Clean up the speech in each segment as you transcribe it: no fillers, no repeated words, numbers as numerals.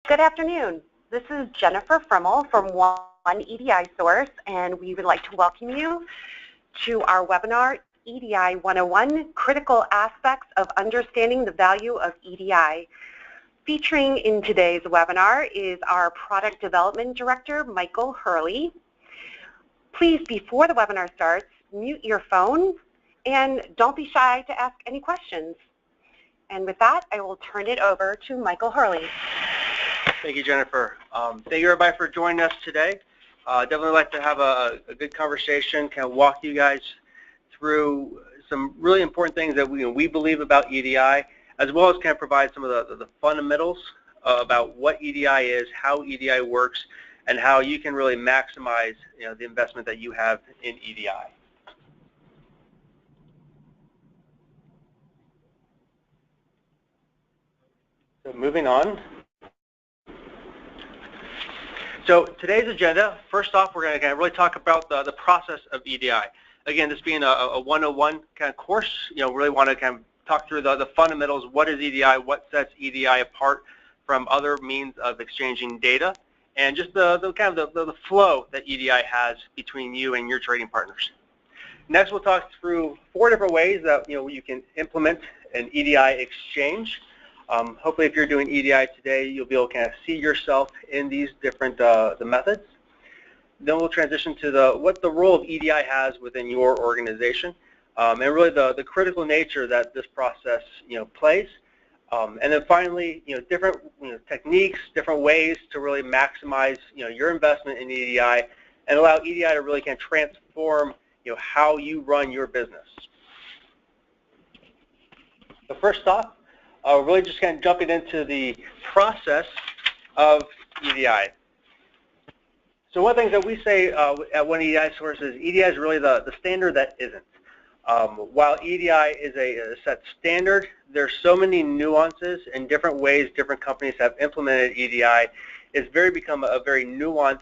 Good afternoon. This is Jennifer Frimmel from One EDI Source, and we would like to welcome you to our webinar, EDI 101, Critical Aspects of Understanding the Value of EDI. Featuring in today's webinar is our Product Development Director, Michael Hurley. Please, before the webinar starts, mute your phone and don't be shy to ask any questions. And with that, I will turn it over to Michael Hurley. Thank you, Jennifer. Thank you, everybody, for joining us today. Definitely like to have a good conversation, kind of walk you guys through some really important things that we believe about EDI, as well as kind of provide some of the fundamentals about what EDI is, how EDI works, and how you can really maximize the investment that you have in EDI. So moving on. So today's agenda, first off, we're going to really talk about the process of EDI. Again, this being a 101 kind of course, really want to kind of talk through the fundamentals. What is EDI? What sets EDI apart from other means of exchanging data? And just the flow that EDI has between you and your trading partners. Next, we'll talk through 4 different ways that you can implement an EDI exchange. Hopefully, if you're doing EDI today, you'll be able to kind of see yourself in these different the methods. Then we'll transition to what the role of EDI has within your organization, and really the critical nature that this process plays. And then finally, different techniques, different ways to really maximize your investment in EDI and allow EDI to really kind of transform how you run your business. So first off, really just kind of jumping into the process of EDI. So one of the things that we say at One EDI Source is EDI is really the standard that isn't. While EDI is a set standard, there's so many nuances and different ways different companies have implemented EDI. It's become a very nuanced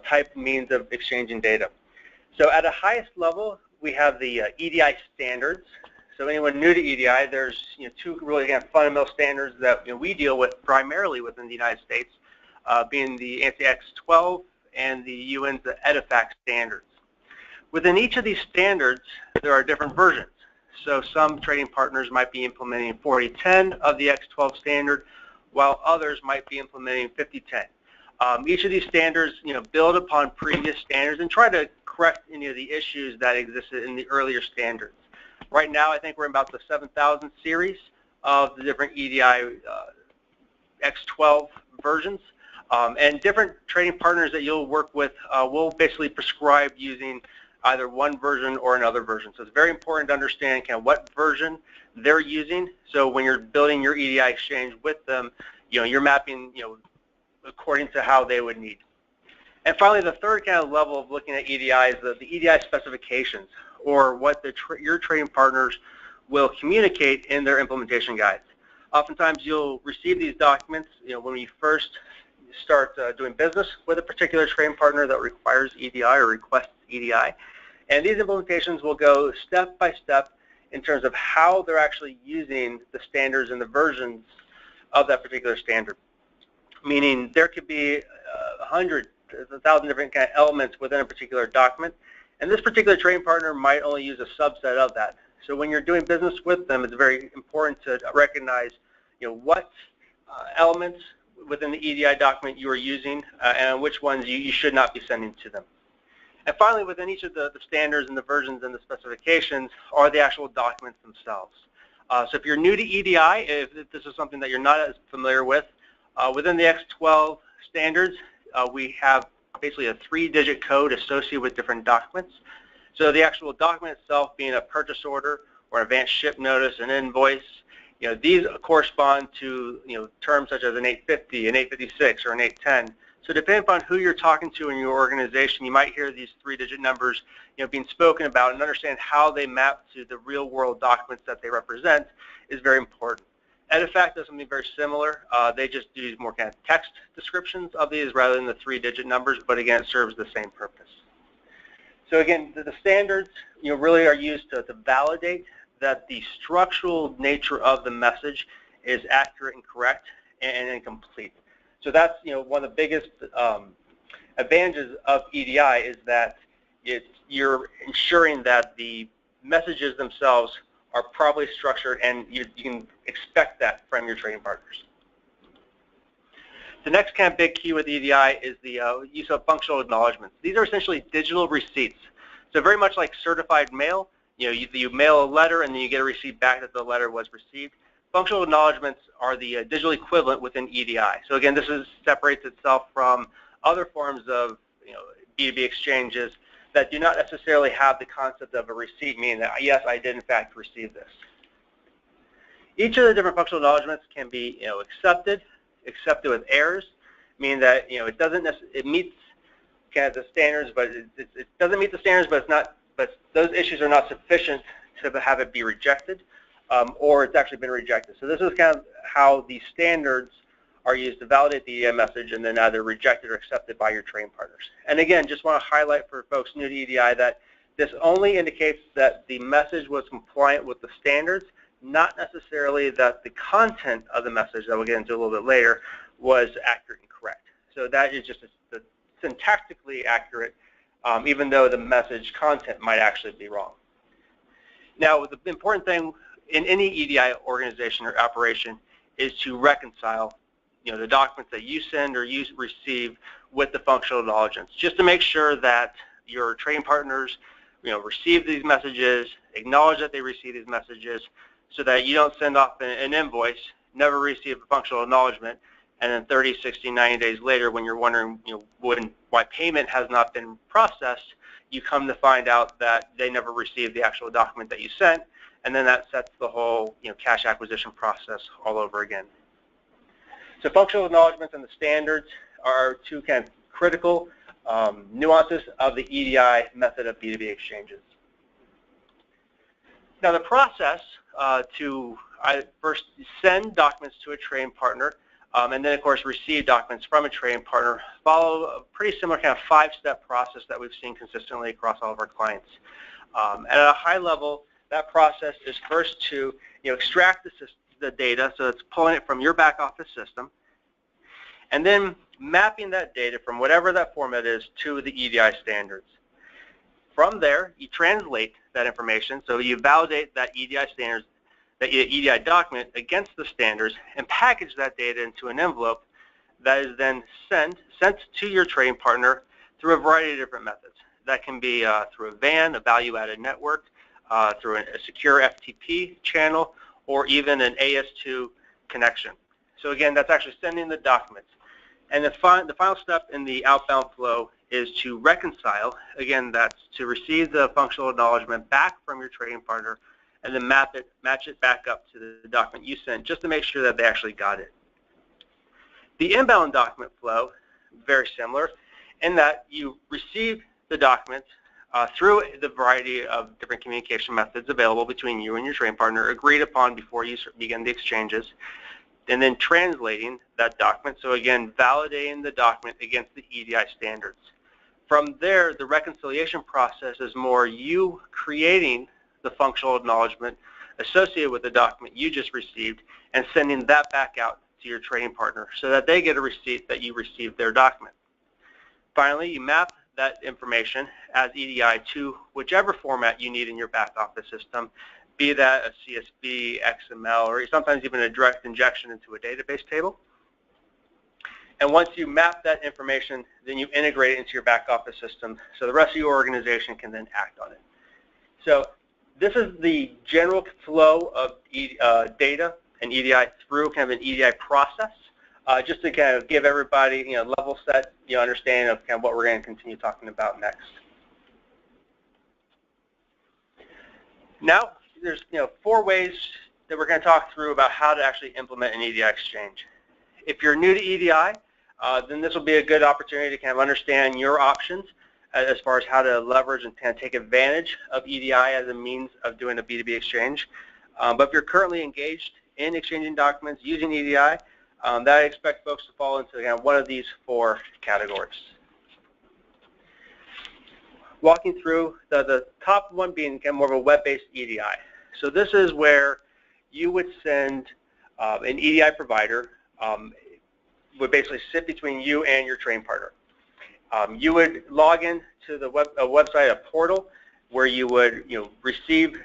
type means of exchanging data. So at a highest level, we have the EDI standards. So anyone new to EDI, there's 2 really fundamental standards that we deal with primarily within the United States, being the ANSI X12 and the UN's EDIFACT standards. Within each of these standards, there are different versions. So some trading partners might be implementing 4010 of the X12 standard, while others might be implementing 5010. Each of these standards build upon previous standards and try to correct any of the issues that existed in the earlier standards. Right now, I think we're in about the 7,000 series of the different EDI X12 versions. And different trading partners that you'll work with will basically prescribe using either one version or another version. So it's very important to understand what version they're using. So when you're building your EDI exchange with them, you're mapping according to how they would need. And finally, the third level of looking at EDI is the EDI specifications, or what your trading partners will communicate in their implementation guides. Oftentimes, you'll receive these documents when you first start doing business with a particular trading partner that requires EDI or requests EDI. And these implementations will go step by step in terms of how they're actually using the standards and the versions of that particular standard. Meaning there could be 100, 1,000 different elements within a particular document, and this particular trading partner might only use a subset of that. So when you're doing business with them, it's very important to recognize what elements within the EDI document you are using and which ones you should not be sending to them. And finally, within each of the standards and the versions and the specifications are the actual documents themselves. So if you're new to EDI, if this is something that you're not as familiar with, within the X12 standards, we have basically a 3-digit code associated with different documents. So the actual document itself being a purchase order or advanced ship notice, an invoice, these correspond to terms such as an 850, an 856, or an 810. So depending upon who you're talking to in your organization, you might hear these 3-digit numbers being spoken about, and understand how they map to the real-world documents that they represent is very important. EDIFACT does something very similar. They just do more text descriptions of these rather than the 3-digit numbers, but again, it serves the same purpose. So again, the standards really are used to validate that the structural nature of the message is accurate and correct and complete. So that's one of the biggest advantages of EDI is that you're ensuring that the messages themselves are properly structured, and you can expect that from your trading partners. The next kind of big key with EDI is the use of functional acknowledgements. These are essentially digital receipts. So very much like certified mail, you mail a letter and then you get a receipt back that the letter was received. Functional acknowledgements are the digital equivalent within EDI. So again, this separates itself from other forms of B2B exchanges that do not necessarily have the concept of a receipt, meaning that yes, I did in fact receive this. Each of the different functional acknowledgements can be accepted with errors, meaning that it meets kind of the standards, but it doesn't meet the standards, but it's not. But those issues are not sufficient to have it be rejected, or it's actually been rejected. So this is kind of how the standards are used to validate the EDI message and then either rejected or accepted by your trading partners. And again, just want to highlight for folks new to EDI that this only indicates that the message was compliant with the standards, not necessarily that the content of the message that we'll get into a little bit later was accurate and correct. So that is just syntactically accurate, even though the message content might actually be wrong. Now, the important thing in any EDI organization or operation is to reconcile the documents that you send or you receive with the functional acknowledgements, just to make sure that your trading partners receive these messages, acknowledge that they receive these messages, so that you don't send off an invoice, never receive a functional acknowledgement, and then 30, 60, 90 days later, when you're wondering why payment has not been processed, you come to find out that they never received the actual document that you sent, and then that sets the whole cash acquisition process all over again. So functional acknowledgements and the standards are two kind of critical nuances of the EDI method of B2B exchanges. Now the process to first send documents to a trading partner and then of course receive documents from a trading partner follow a pretty similar kind of 5-step process that we've seen consistently across all of our clients. At a high level, that process is first to extract the data, so it's pulling it from your back office system, and then mapping that data from whatever that format is to the EDI standards. From there, you translate that information, so you validate that EDI standards, that EDI document against the standards, and package that data into an envelope that is then sent to your trading partner through a variety of different methods. That can be through a VAN, a value-added network, through a secure FTP channel, or even an AS2 connection. So again, that's actually sending the documents. And the final step in the outbound flow is to reconcile. Again, that's to receive the functional acknowledgement back from your trading partner and then match it back up to the document you sent, just to make sure that they actually got it. The inbound document flow, very similar, in that you receive the documents through the variety of different communication methods available between you and your trading partner, agreed upon before you begin the exchanges, and then translating that document. So again, validating the document against the EDI standards. From there, the reconciliation process is more you creating the functional acknowledgement associated with the document you just received and sending that back out to your trading partner so that they get a receipt that you received their document. Finally, you map that information as EDI to whichever format you need in your back office system, be that a CSV, XML, or sometimes even a direct injection into a database table. And once you map that information, then you integrate it into your back office system so the rest of your organization can then act on it. So this is the general flow of data and EDI through kind of an EDI process, just to kind of give everybody level set understanding of kind of what we're going to continue talking about next. Now, there's 4 ways that we're going to talk through about how to actually implement an EDI exchange. If you're new to EDI, then this will be a good opportunity to kind of understand your options as far as how to leverage and kind of take advantage of EDI as a means of doing a B2B exchange. But if you're currently engaged in exchanging documents using EDI, that I expect folks to fall into kind of one of these 4 categories. Walking through the top one being kind of more of a web-based EDI. So this is where you would send an EDI provider would basically sit between you and your training partner. You would log in to the website, a portal, where you would receive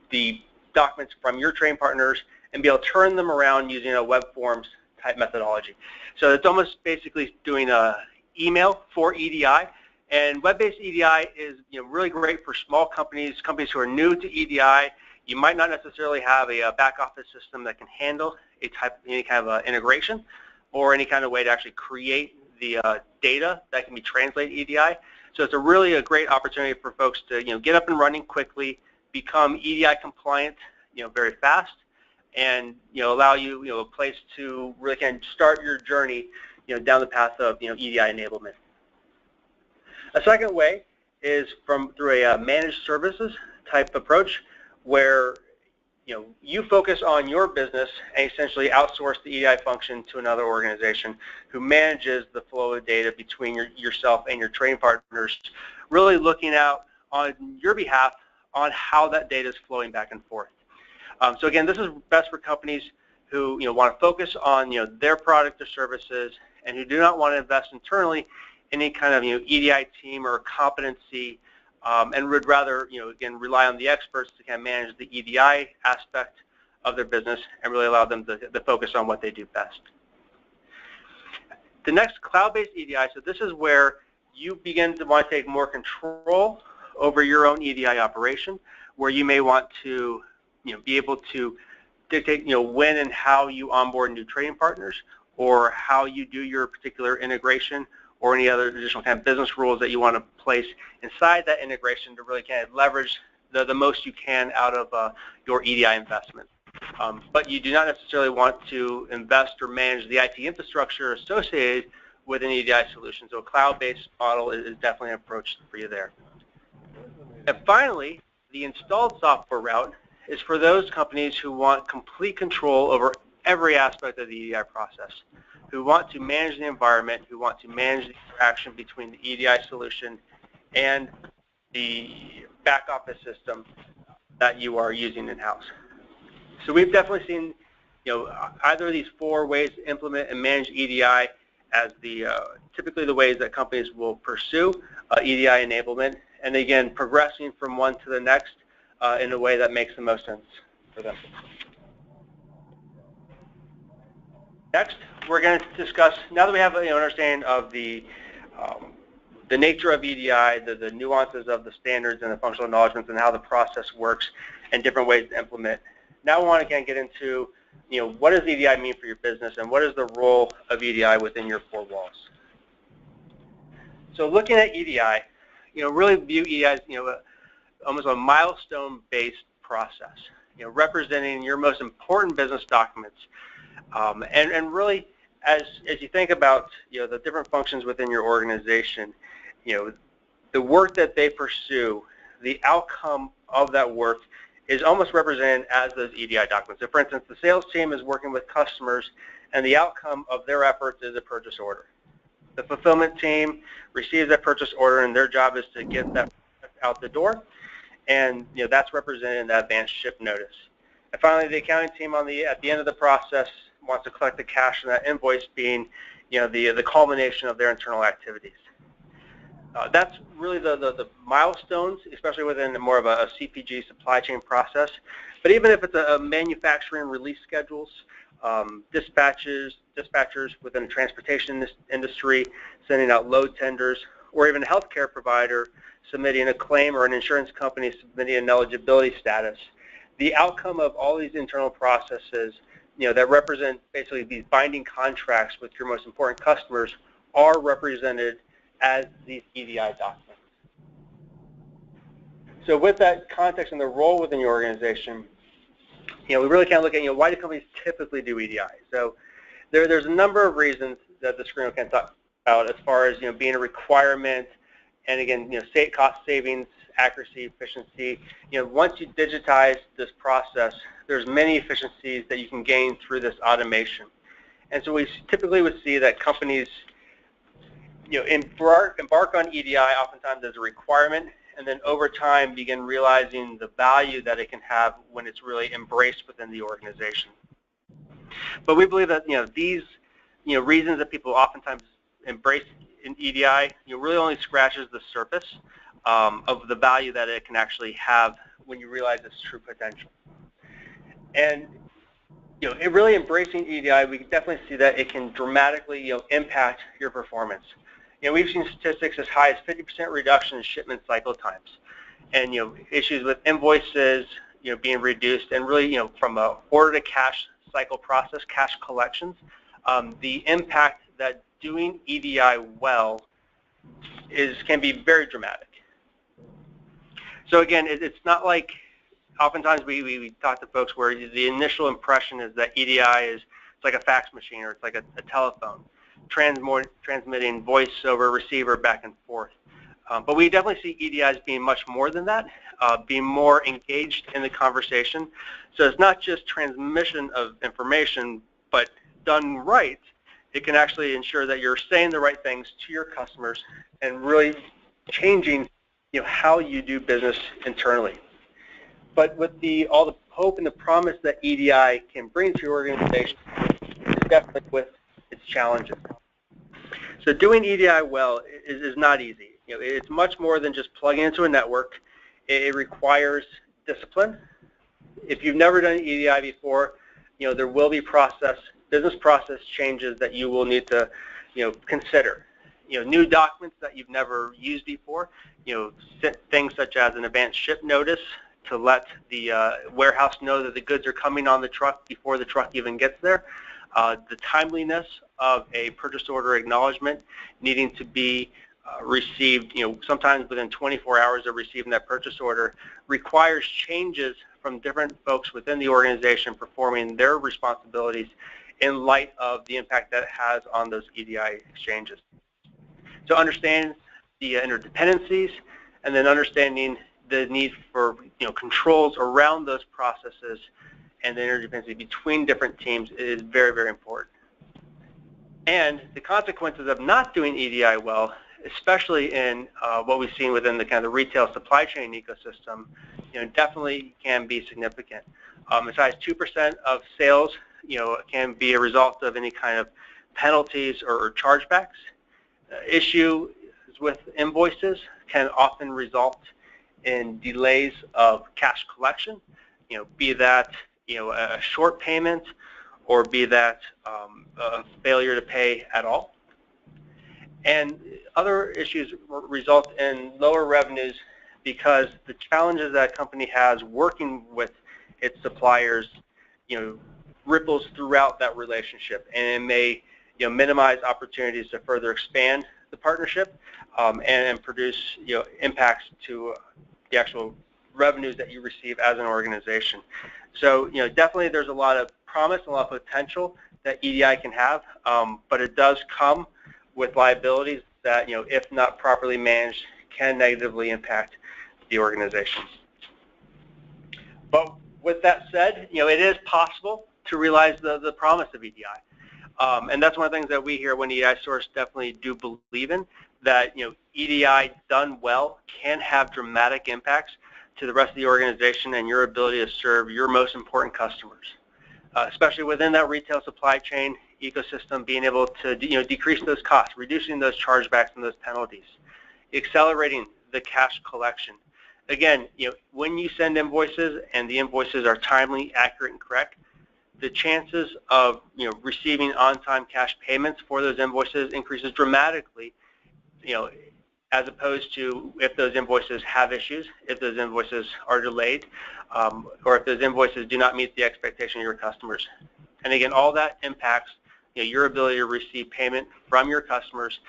the documents from your training partners and be able to turn them around using a web forms type methodology. So it's almost basically doing a email for EDI, and web-based EDI is really great for small companies who are new to EDI. You might not necessarily have a back office system that can handle any kind of integration or any kind of way to actually create the data that can be translated EDI. So it's really a great opportunity for folks to get up and running quickly, become EDI compliant very fast, and allow you a place to really kind of start your journey down the path of EDI enablement. A second way is through a managed services type approach, where you focus on your business and essentially outsource the EDI function to another organization who manages the flow of data between yourself and your training partners, really looking out on your behalf on how that data is flowing back and forth. So again, this is best for companies who want to focus on their product or services and who do not want to invest internally in any kind of EDI team or competency, and would rather again rely on the experts to kind of manage the EDI aspect of their business and really allow them to focus on what they do best. The next, cloud-based EDI. So this is where you begin to want to take more control over your own EDI operation, where you may want to be able to dictate when and how you onboard new training partners, or how you do your particular integration, or any other additional kind of business rules that you want to place inside that integration to really kind of leverage the most you can out of your EDI investment. But you do not necessarily want to invest or manage the IT infrastructure associated with an EDI solution. So a cloud-based model is definitely an approach for you there. And finally, the installed software route is for those companies who want complete control over every aspect of the EDI process, who want to manage the environment, who want to manage the interaction between the EDI solution and the back office system that you are using in-house. So we've definitely seen either of these four ways to implement and manage EDI as typically the ways that companies will pursue EDI enablement, and again progressing from one to the next in a way that makes the most sense for them. Next, we're going to discuss, now that we have an understanding of the nature of EDI, the nuances of the standards and the functional acknowledgements and how the process works and different ways to implement. Now we want to again get into what does EDI mean for your business and what is the role of EDI within your four walls. So looking at EDI, really view EDI as almost a milestone-based process, representing your most important business documents, and really as you think about the different functions within your organization, the work that they pursue, the outcome of that work is almost represented as those EDI documents. So for instance, the sales team is working with customers and the outcome of their efforts is a purchase order. The fulfillment team receives that purchase order and their job is to get that out the door, and that's represented in that advanced ship notice. And finally, the accounting team at the end of the process wants to collect the cash from that invoice, being the culmination of their internal activities. That's really the milestones, especially within more of a CPG supply chain process. But even if it's a manufacturing release schedules, dispatchers within the transportation industry sending out load tenders, or even a healthcare provider submitting a claim, or an insurance company submitting an eligibility status, the outcome of all these internal processes that represent basically these binding contracts with your most important customers are represented as these EDI documents. So with that context and the role within your organization, we really kind of look at why do companies typically do EDI. So there's a number of reasons that the screen can talk about as far as being a requirement, and again cost savings, accuracy, efficiency. Once you digitize this process, there's many efficiencies that you can gain through this automation. And so we typically would see that companies embark on EDI oftentimes as a requirement, and then over time begin realizing the value that it can have when it's really embraced within the organization. But we believe that these reasons that people oftentimes embrace in EDI, really only scratches the surface of the value that it can actually have when you realize its true potential. And it really embracing EDI, we can definitely see that it can dramatically impact your performance. We've seen statistics as high as 50% reduction in shipment cycle times, and issues with invoices being reduced, and really from a order to cash cycle process, cash collections, the impact that doing EDI well can be very dramatic. So again, it's not like oftentimes we talk to folks where the initial impression is that EDI is like a fax machine, or it's like a telephone, transmitting voice over receiver back and forth. But we definitely see EDI as being much more than that, being more engaged in the conversation. So it's not just transmission of information, but done right, it can actually ensure that you're saying the right things to your customers and really changing how you do business internally. But with all the hope and the promise that EDI can bring to your organization, it's definitely with its challenges. So doing EDI well is not easy. It's much more than just plugging into a network. It requires discipline. If you've never done EDI before, there will be business process changes that you will need to, consider. New documents that you've never used before. Things such as an advanced ship notice to let the warehouse know that the goods are coming on the truck before the truck even gets there. The timeliness of a purchase order acknowledgement needing to be received, sometimes within 24 hours of receiving that purchase order, requires changes from different folks within the organization performing their responsibilities in light of the impact that it has on those EDI exchanges. So understand the interdependencies, and then understanding the need for controls around those processes and the interdependency between different teams is very, very important. And the consequences of not doing EDI well, especially in what we've seen within the kind of retail supply chain ecosystem, definitely can be significant. As high as 2% of sales, can be a result of any kind of penalties or chargebacks. Issues with invoices can often result in delays of cash collection, be that a short payment, or be that a failure to pay at all. And other issues result in lower revenues because the challenges that a company has working with its suppliers, ripples throughout that relationship, and it may minimize opportunities to further expand the partnership and produce impacts to the actual revenues that you receive as an organization. So definitely there's a lot of promise and a lot of potential that EDI can have, but it does come with liabilities that if not properly managed can negatively impact the organization. But with that said, it is possible to realize the promise of EDI. And that's one of the things that we here at EDI Source definitely do believe in, that EDI done well can have dramatic impacts to the rest of the organization and your ability to serve your most important customers, especially within that retail supply chain ecosystem, being able to decrease those costs, reducing those chargebacks and those penalties, accelerating the cash collection. Again, when you send invoices and the invoices are timely, accurate, and correct, the chances of receiving on-time cash payments for those invoices increases dramatically, as opposed to if those invoices have issues, if those invoices are delayed, or if those invoices do not meet the expectation of your customers. And again, all that impacts your ability to receive payment from your customers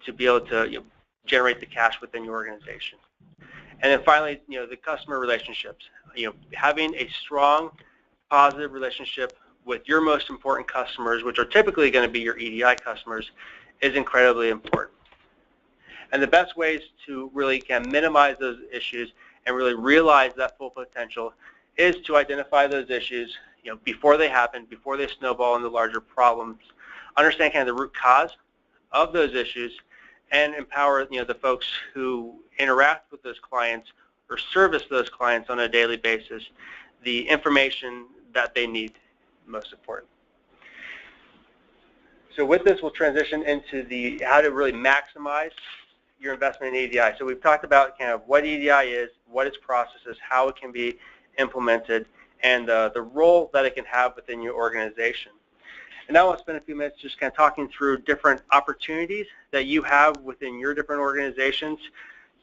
to be able to generate the cash within your organization. And then finally, the customer relationships. Having a strong, positive relationship with your most important customers, which are typically going to be your EDI customers, is incredibly important. And the best ways to really minimize those issues and really realize that full potential is to identify those issues before they happen, before they snowball into larger problems, understand the root cause of those issues, and empower the folks who interact with those clients or service those clients on a daily basis the information that they need, most important. So with this, we'll transition into the how to really maximize your investment in EDI. So we've talked about kind of what EDI is, what its process is, how it can be implemented, and the role that it can have within your organization. And now I'll spend a few minutes just kind of talking through different opportunities that you have within your different organizations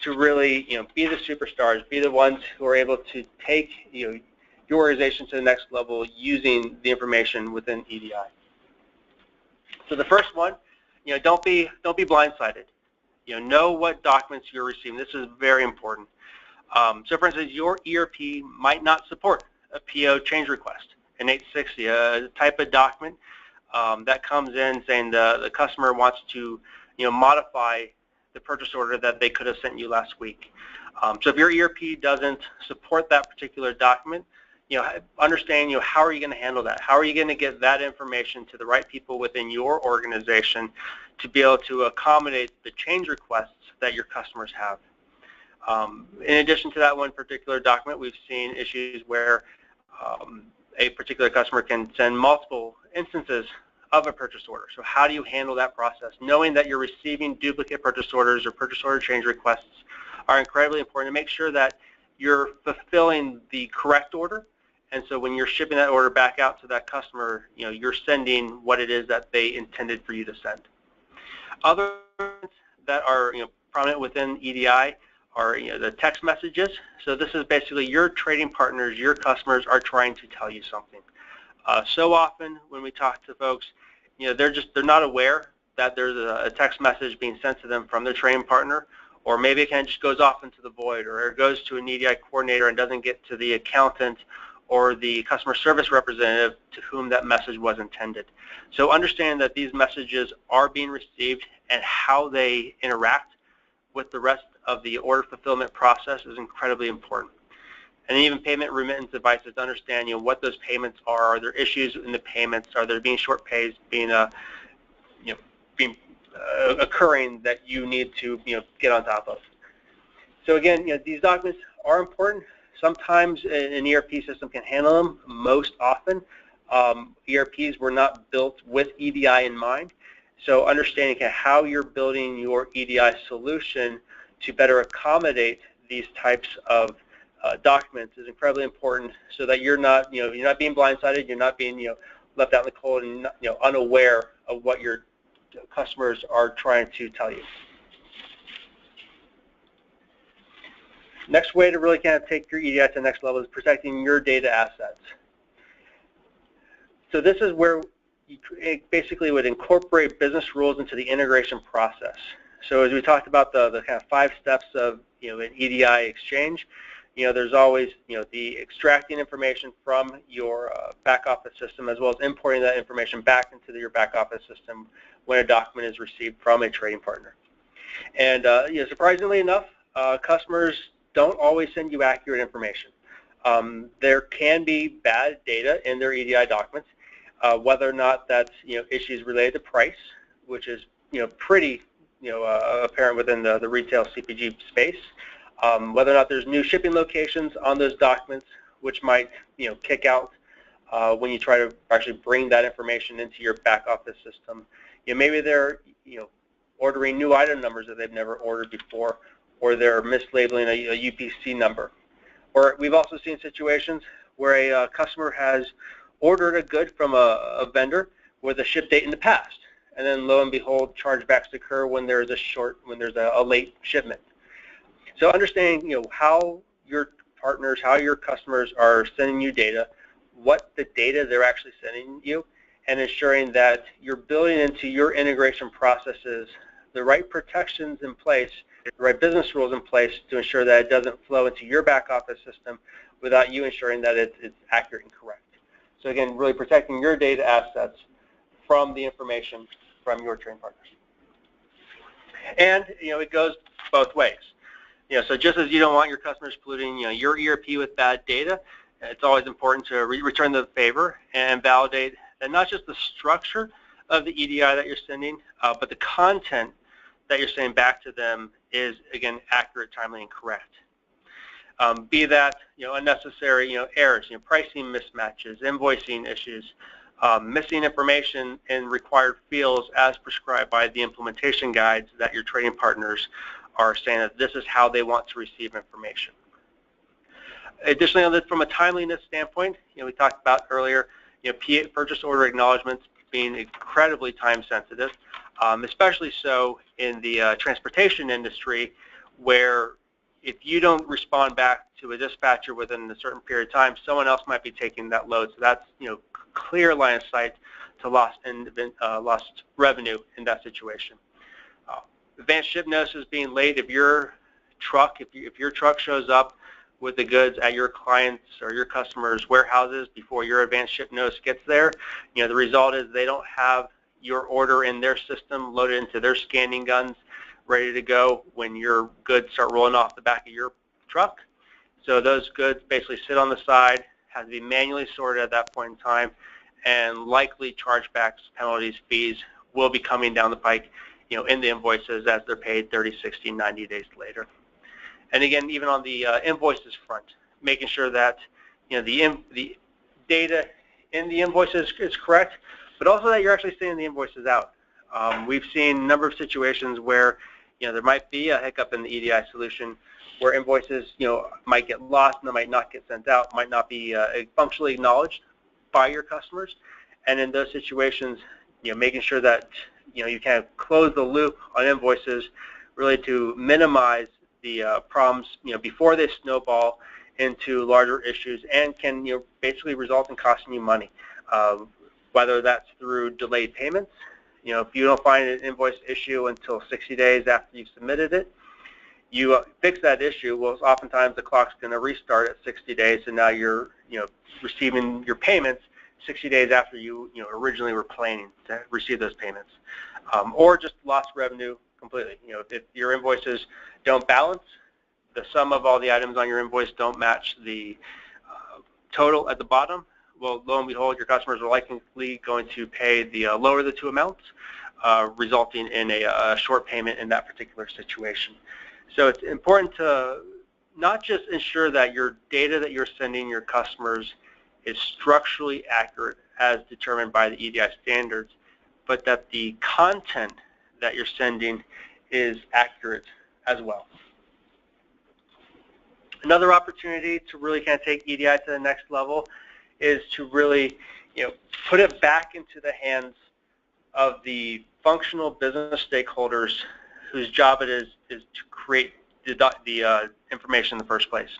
to really, be the superstars, be the ones who are able to take, your organization to the next level using the information within EDI. So the first one, don't be blindsided. Know what documents you're receiving. This is very important. So for instance, your ERP might not support a PO change request, an 860, a type of document that comes in saying the customer wants to, modify the purchase order that they could have sent you last week. So if your ERP doesn't support that particular document, understand, how are you going to handle that? How are you going to get that information to the right people within your organization to be able to accommodate the change requests that your customers have? In addition to that one particular document, we've seen issues where a particular customer can send multiple instances of a purchase order. So how do you handle that process? Knowing that you're receiving duplicate purchase orders or purchase order change requests are incredibly important to make sure that you're fulfilling the correct order. And so when you're shipping that order back out to that customer, you're sending what it is that they intended for you to send. Other that are prominent within EDI are the text messages. So this is basically your trading partners, your customers are trying to tell you something. So often when we talk to folks, they're not aware that there's a text message being sent to them from their trading partner, or maybe it kind of just goes off into the void, or it goes to an EDI coordinator and doesn't get to the accountant or the customer service representative to whom that message was intended. So understand that these messages are being received and how they interact with the rest of the order fulfillment process is incredibly important. And even payment remittance devices, to understand what those payments are. Are there issues in the payments? Are there being short pays occurring that you need to get on top of? So again, these documents are important. Sometimes an ERP system can handle them. Most often, ERPs were not built with EDI in mind. So understanding how you're building your EDI solution to better accommodate these types of documents is incredibly important, so that you're not being blindsided, you're not being left out in the cold and unaware of what your customers are trying to tell you. Next way to really kind of take your EDI to the next level is protecting your data assets. So this is where you basically would incorporate business rules into the integration process. So as we talked about the kind of 5 steps of an EDI exchange, there's always the extracting information from your back office system, as well as importing that information back into your back office system when a document is received from a trading partner. And surprisingly enough, customers don't always send you accurate information. There can be bad data in their EDI documents, whether or not that's issues related to price, which is pretty apparent within the retail CPG space. Whether or not there's new shipping locations on those documents, which might kick out when you try to actually bring that information into your back office system. Maybe they're ordering new item numbers that they've never ordered before, or they're mislabeling a UPC number. Or we've also seen situations where a customer has ordered a good from a vendor with a ship date in the past, and then lo and behold, chargebacks occur when there's a late shipment. So understanding how your partners, how your customers are sending you data, what the data they're actually sending you, and ensuring that you're building into your integration processes the right protections in place, the right business rules in place to ensure that it doesn't flow into your back office system without you ensuring that it's accurate and correct. So again, really protecting your data assets from the information from your trading partners. And it goes both ways. So just as you don't want your customers polluting your ERP with bad data, it's always important to return the favor and validate that not just the structure of the EDI that you're sending, but the content that you're sending back to them is, again, accurate, timely, and correct. Be that unnecessary errors, pricing mismatches, invoicing issues, missing information in required fields as prescribed by the implementation guides that your trading partners are saying that this is how they want to receive information. Additionally, from a timeliness standpoint, we talked about earlier, purchase order acknowledgements being incredibly time sensitive, especially so in the transportation industry, where if you don't respond back to a dispatcher within a certain period of time, someone else might be taking that load. So that's clear line of sight to lost revenue in that situation. Advanced ship notices being late. If your truck shows up with the goods at your clients or your customers' warehouses before your advanced ship notice gets there, the result is they don't have your order in their system loaded into their scanning guns, ready to go when your goods start rolling off the back of your truck. So those goods basically sit on the side, have to be manually sorted at that point in time, and likely chargebacks, penalties, fees will be coming down the pike, in the invoices as they're paid 30, 60, 90 days later. And again, even on the invoices front, making sure that the data in the invoices is correct, but also that you're actually sending the invoices out. We've seen a number of situations where there might be a hiccup in the EDI solution where invoices might get lost and they might not get sent out, might not be functionally acknowledged by your customers. And in those situations, making sure that you kind of close the loop on invoices, really to minimize the problems before they snowball into larger issues and can basically result in costing you money, whether that's through delayed payments. If you don't find an invoice issue until 60 days after you've submitted it, you fix that issue. Well, oftentimes the clock's going to restart at 60 days, and now you're receiving your payments 60 days after you originally were planning to receive those payments, or just lost revenue completely. If your invoices don't balance, the sum of all the items on your invoice don't match the total at the bottom, well, lo and behold, your customers are likely going to pay the lower of the two amounts, resulting in a short payment in that particular situation. So it's important to not just ensure that your data that you're sending your customers is structurally accurate as determined by the EDI standards, but that the content that you're sending is accurate as well. Another opportunity to really kind of take EDI to the next level is to really put it back into the hands of the functional business stakeholders whose job it is to create the information in the first place.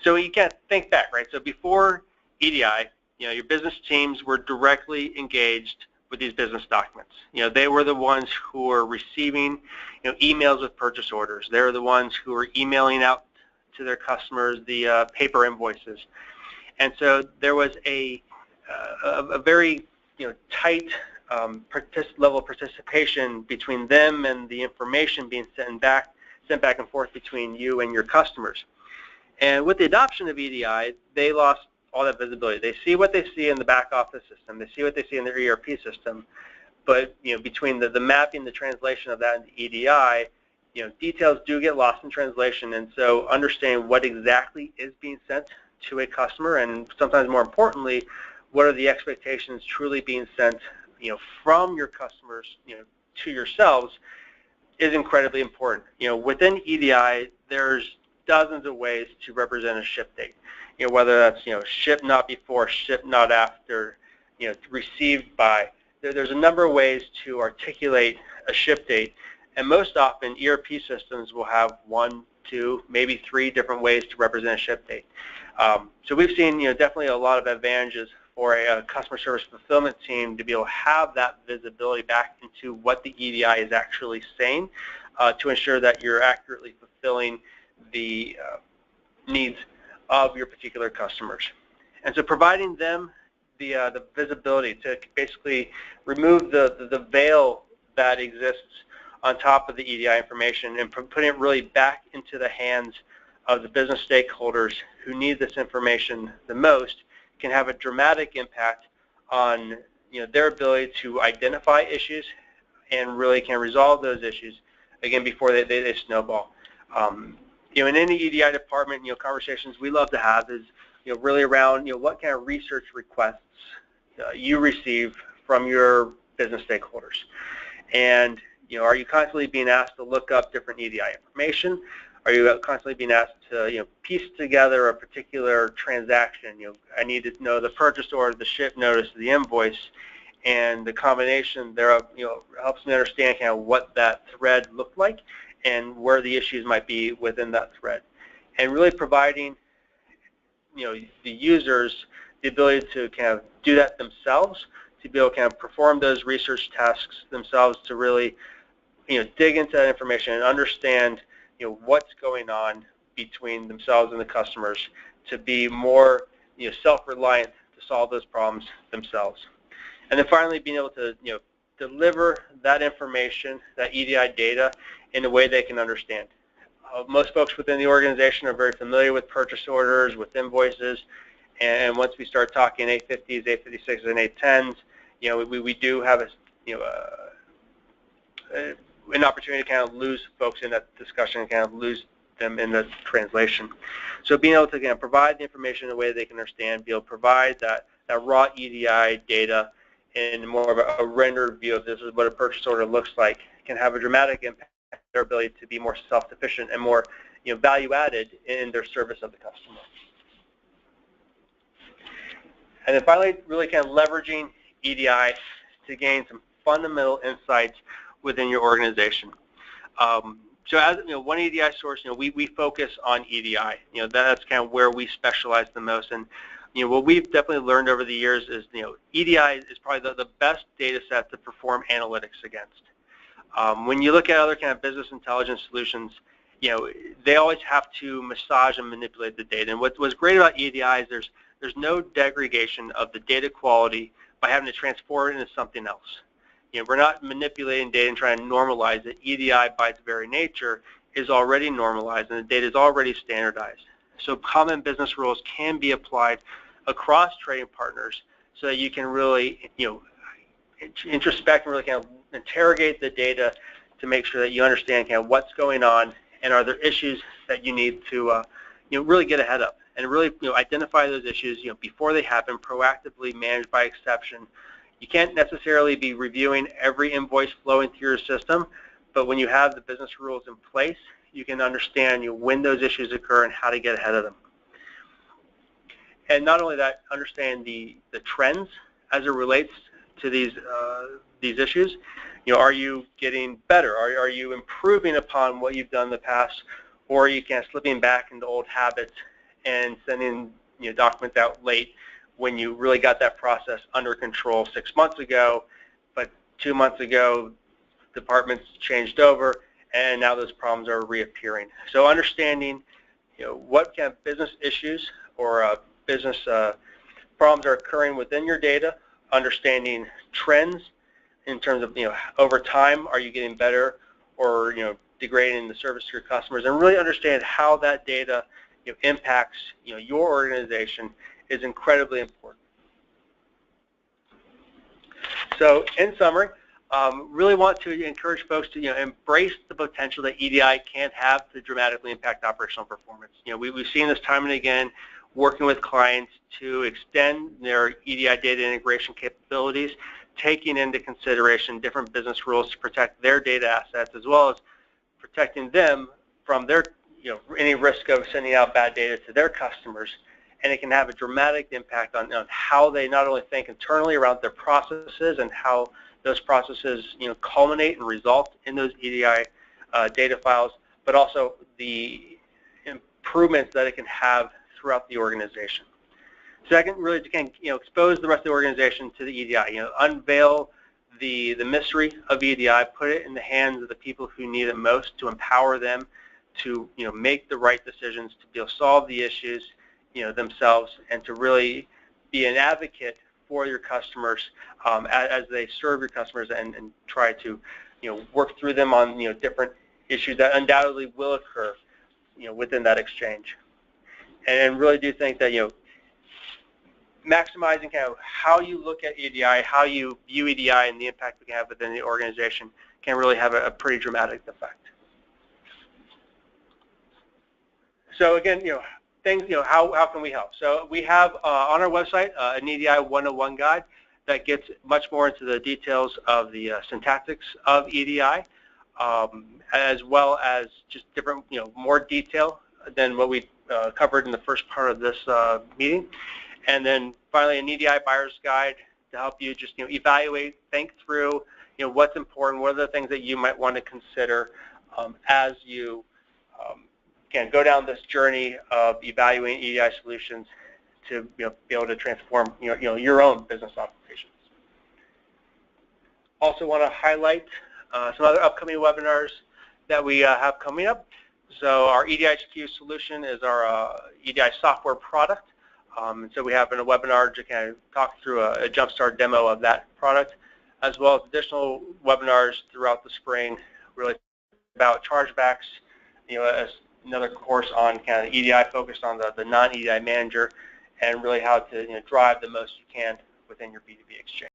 So you can't think back, right? So before EDI, your business teams were directly engaged with these business documents. They were the ones who were receiving emails with purchase orders. They were the ones who were emailing out to their customers the paper invoices. And so there was a very tight level of participation between them and the information being sent back and forth between you and your customers. And with the adoption of EDI, they lost all that visibility. They see what they see in the back office system. They see what they see in their ERP system. But between the mapping, the translation of that into EDI, details do get lost in translation. And so understanding what exactly is being sent to a customer, and sometimes more importantly, what are the expectations truly being sent from your customers to yourselves, is incredibly important. Within EDI, there's dozens of ways to represent a ship date. Whether that's ship not before, ship not after, received by. There's a number of ways to articulate a ship date, and most often ERP systems will have 1, 2, maybe 3 different ways to represent a ship date. So we've seen definitely a lot of advantages for a customer service fulfillment team to be able to have that visibility back into what the EDI is actually saying, to ensure that you're accurately fulfilling the needs of your particular customers. And so providing them the visibility to basically remove the veil that exists on top of the EDI information and putting it really back into the hands of the business stakeholders who need this information the most, can have a dramatic impact on their ability to identify issues and really can resolve those issues, again, before they snowball. In any EDI department, conversations we love to have is really around what kind of research requests you receive from your business stakeholders. And are you constantly being asked to look up different EDI information? Are you constantly being asked to piece together a particular transaction? I need to know the purchase order, the ship notice, the invoice, and the combination thereof helps me understand kind of what that thread looked like and where the issues might be within that thread. And really providing the users the ability to kind of do that themselves, to be able to kind of perform those research tasks themselves, to really dig into that information and understand what's going on between themselves and the customers, to be more self-reliant to solve those problems themselves. And then finally, being able to deliver that information, that EDI data, in a way they can understand. Most folks within the organization are very familiar with purchase orders, with invoices, and once we start talking 850s, 856s, and 810s, we do have an opportunity to kind of lose folks in that discussion and kind of lose them in the translation. So being able to provide the information in a way they can understand, be able to provide that raw EDI data in more of a rendered view of this is what a purchase order looks like, can have a dramatic impact on their ability to be more self-sufficient and more value added in their service of the customer. And then finally, really kind of leveraging EDI to gain some fundamental insights within your organization. So as one EDI source, we focus on EDI. That's kind of where we specialize the most. And what we've definitely learned over the years is EDI is probably the best data set to perform analytics against. When you look at other kind of business intelligence solutions, they always have to massage and manipulate the data. And what's great about EDI is there's no degradation of the data quality by having to transform it into something else. We're not manipulating data and trying to normalize it. EDI, by its very nature, is already normalized, and the data is already standardized. So common business rules can be applied across trading partners so that you can really, introspect and really kind of interrogate the data to make sure that you understand kind of what's going on and are there issues that you need to, really get ahead of, and really, identify those issues, before they happen, proactively managed by exception. You can't necessarily be reviewing every invoice flowing through your system, but when you have the business rules in place, you can understand when those issues occur and how to get ahead of them. And not only that, understand the trends as it relates to these issues. Are you getting better? Are you improving upon what you've done in the past, or are you kind of slipping back into old habits and sending documents out late when you really got that process under control 6 months ago, but 2 months ago departments changed over and now those problems are reappearing. So understanding what kind of business issues or business problems are occurring within your data, understanding trends in terms of over time, are you getting better or degrading the service to your customers, and really understand how that data impacts your organization is incredibly important. So in summary, really want to encourage folks to embrace the potential that EDI can have to dramatically impact operational performance. We've seen this time and again working with clients to extend their EDI data integration capabilities, taking into consideration different business rules to protect their data assets, as well as protecting them from their any risk of sending out bad data to their customers. And it can have a dramatic impact on how they not only think internally around their processes and how those processes culminate and result in those EDI data files, but also the improvements that it can have throughout the organization. Second, really to expose the rest of the organization to the EDI, unveil the mystery of EDI, put it in the hands of the people who need it most, to empower them to make the right decisions, to be able to solve the issues themselves, and to really be an advocate for your customers as they serve your customers and try to work through them on different issues that undoubtedly will occur within that exchange. And really do think that maximizing kind of how you look at EDI, how you view EDI, and the impact it can have within the organization can really have a pretty dramatic effect. So again, things, how can we help? So we have on our website an EDI 101 guide that gets much more into the details of the syntactics of EDI, as well as just different, more detail than what we covered in the first part of this meeting. And then finally, an EDI buyer's guide to help you just evaluate, think through what's important, what are the things that you might want to consider as you can go down this journey of evaluating EDI solutions to be able to transform your own business operations. Also want to highlight some other upcoming webinars that we have coming up. So our EDI Execute solution is our EDI software product. And so we have in a webinar to kind of talk through a Jumpstart demo of that product, as well as additional webinars throughout the spring, really about chargebacks, as another course on kind of EDI focused on the non-EDI manager, and really how to drive the most you can within your B2B exchange.